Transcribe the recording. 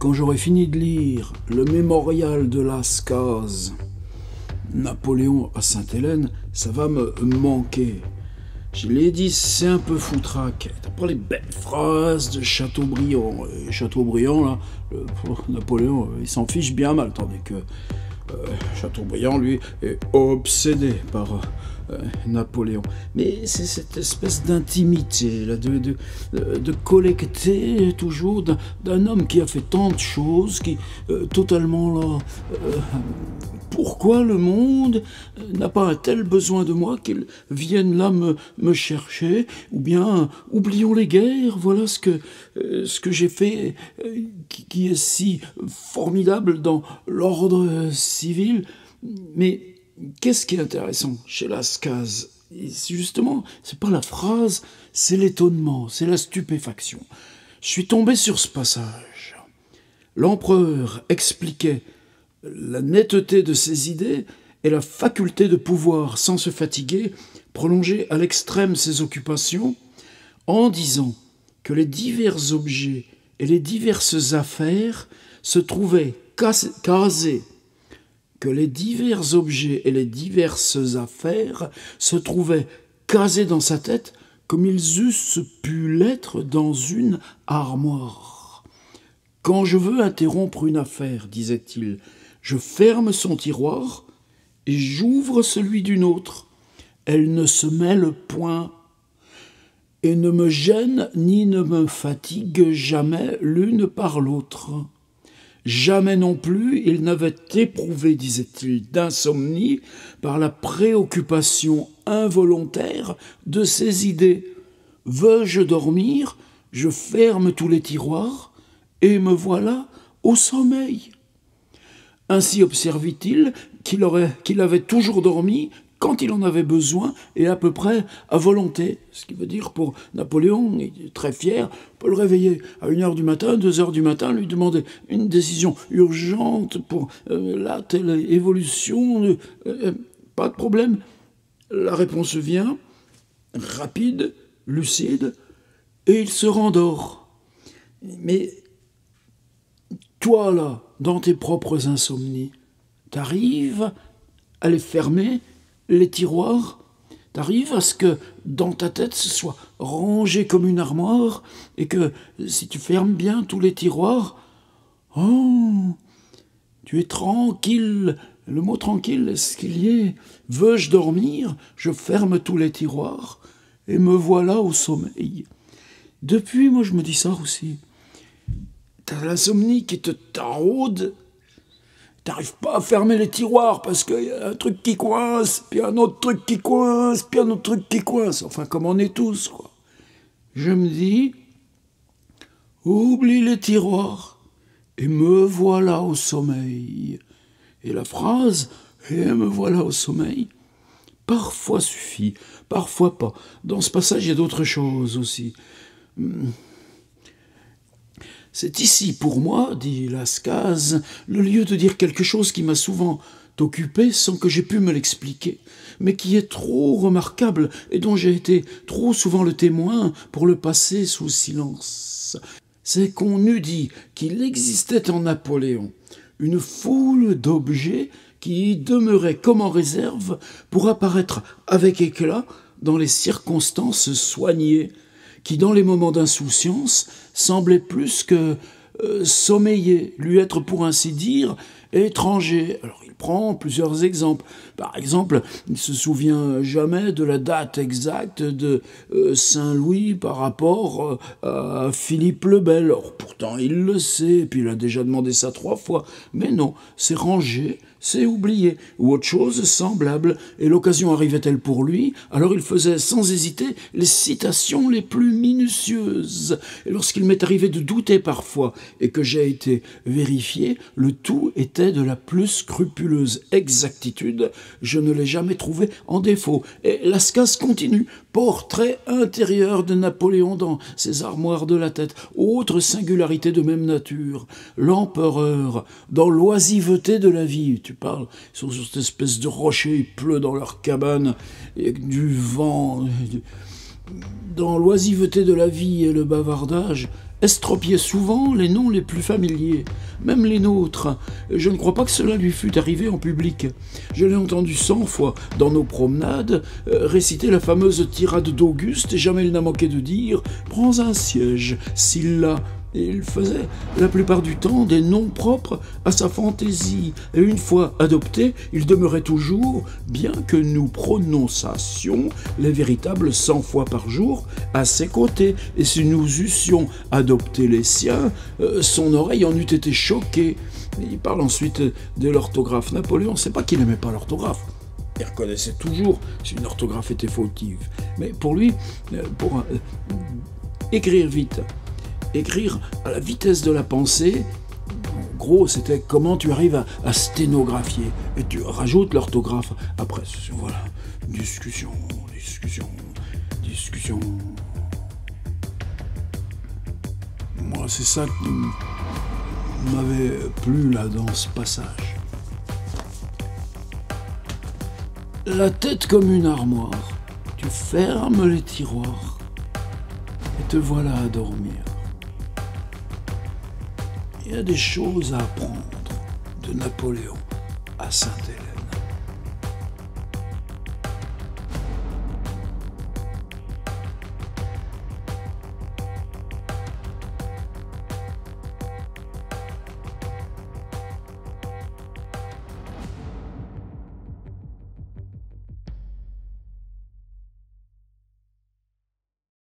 Quand j'aurai fini de lire le mémorial de Lascaz, Napoléon à Sainte-Hélène, ça va me manquer. Je l'ai dit, c'est un peu foutraque. T'as pas les belles phrases de Chateaubriand. Et Chateaubriand, là, Napoléon, il s'en fiche bien mal, tandis que Chateaubriand, lui, est obsédé par Napoléon. Mais c'est cette espèce d'intimité, là, de collecter toujours d'un homme qui a fait tant de choses, qui totalement là... pourquoi le monde n'a pas un tel besoin de moi qu'il vienne là me chercher? Ou bien, oublions les guerres, voilà ce que j'ai fait, qui est si formidable dans l'ordre civil. Mais qu'est-ce qui est intéressant chez Lascaz? Justement, c'est pas la phrase, c'est l'étonnement, c'est la stupéfaction. Je suis tombé sur ce passage. L'empereur expliquait la netteté de ses idées et la faculté de pouvoir, sans se fatiguer, prolonger à l'extrême ses occupations, en disant que les divers objets et les diverses affaires se trouvaient casés, que les divers objets et les diverses affaires se trouvaient casés dans sa tête comme ils eussent pu l'être dans une armoire. « Quand je veux interrompre une affaire, disait-il, je ferme son tiroir et j'ouvre celui d'une autre. Elle ne se mêle point et ne me gêne ni ne me fatigue jamais l'une par l'autre. Jamais non plus il n'avait éprouvé, disait-il, d'insomnie par la préoccupation involontaire de ses idées. Veux-je dormir, je ferme tous les tiroirs et me voilà au sommeil. Ainsi observait-il qu'il avait toujours dormi quand il en avait besoin et à peu près à volonté. Ce qui veut dire pour Napoléon, il est très fier, on peut le réveiller à 1h du matin, 2h du matin, lui demander une décision urgente pour la telle évolution. Pas de problème. La réponse vient, rapide, lucide, et il se rendort. Mais toi, là, dans tes propres insomnies, t'arrives à les fermer, les tiroirs, t'arrives à ce que dans ta tête ce soit rangé comme une armoire et que si tu fermes bien tous les tiroirs, oh, tu es tranquille. Le mot tranquille, est-ce qu'il y est? Veux-je dormir? Je ferme tous les tiroirs et me voilà au sommeil. Depuis, moi, je me dis ça aussi. T'as l'insomnie qui te taraude, t'arrives pas à fermer les tiroirs parce qu'il y a un truc qui coince, puis un autre truc qui coince, puis un autre truc qui coince. Enfin, comme on est tous, quoi. Je me dis, oublie les tiroirs et me voilà au sommeil. Et la phrase, et me voilà au sommeil, parfois suffit, parfois pas. Dans ce passage, il y a d'autres choses aussi. C'est ici, pour moi, dit Lascaz, le lieu de dire quelque chose qui m'a souvent occupé sans que j'aie pu me l'expliquer, mais qui est trop remarquable et dont j'ai été trop souvent le témoin pour le passer sous silence. C'est qu'on eût dit qu'il existait en Napoléon une foule d'objets qui demeuraient comme en réserve pour apparaître avec éclat dans les circonstances soignées, qui, dans les moments d'insouciance, semblait plus que sommeiller, lui être, pour ainsi dire, étranger. Alors, il prend plusieurs exemples. Par exemple, il ne se souvient jamais de la date exacte de Saint-Louis par rapport à Philippe le Bel. Or, pourtant, il le sait, et puis il a déjà demandé ça 3 fois. Mais non, c'est rangé, c'est oublié, ou autre chose semblable. Et l'occasion arrivait-elle pour lui? Alors il faisait sans hésiter les citations les plus minutieuses. Et lorsqu'il m'est arrivé de douter parfois, et que j'ai été vérifié, le tout était de la plus scrupuleuse exactitude. Je ne l'ai jamais trouvé en défaut. Et Lascaz continue. Portrait intérieur de Napoléon dans ses armoires de la tête. Autre singularité de même nature. L'empereur, dans l'oisiveté de la vie. Tu parles sur cette espèce de rocher, il pleut dans leur cabane, et du vent. Dans l'oisiveté de la vie et le bavardage, estropiait souvent les noms les plus familiers, même les nôtres. Je ne crois pas que cela lui fût arrivé en public. Je l'ai entendu 100 fois dans nos promenades réciter la fameuse tirade d'Auguste, et jamais il n'a manqué de dire « Prends un siège, s'il l'a ». Et il faisait la plupart du temps des noms propres à sa fantaisie, et une fois adopté, il demeurait toujours, bien que nous prononçassions les véritables 100 fois par jour, à ses côtés, et si nous eussions adopté les siens, son oreille en eût été choquée. Il parle ensuite de l'orthographe. Napoléon, c'est pas qu'il n'aimait pas l'orthographe. Il reconnaissait toujours si une orthographe était fautive. Mais pour lui, pour écrire vite, écrire à la vitesse de la pensée, en gros, c'était comment tu arrives à sténographier. Et tu rajoutes l'orthographe. Après, voilà, discussion. Moi, c'est ça qui m'avait plu là dans ce passage. La tête comme une armoire, tu fermes les tiroirs et te voilà à dormir. Il y a des choses à apprendre de Napoléon à Sainte-Hélène.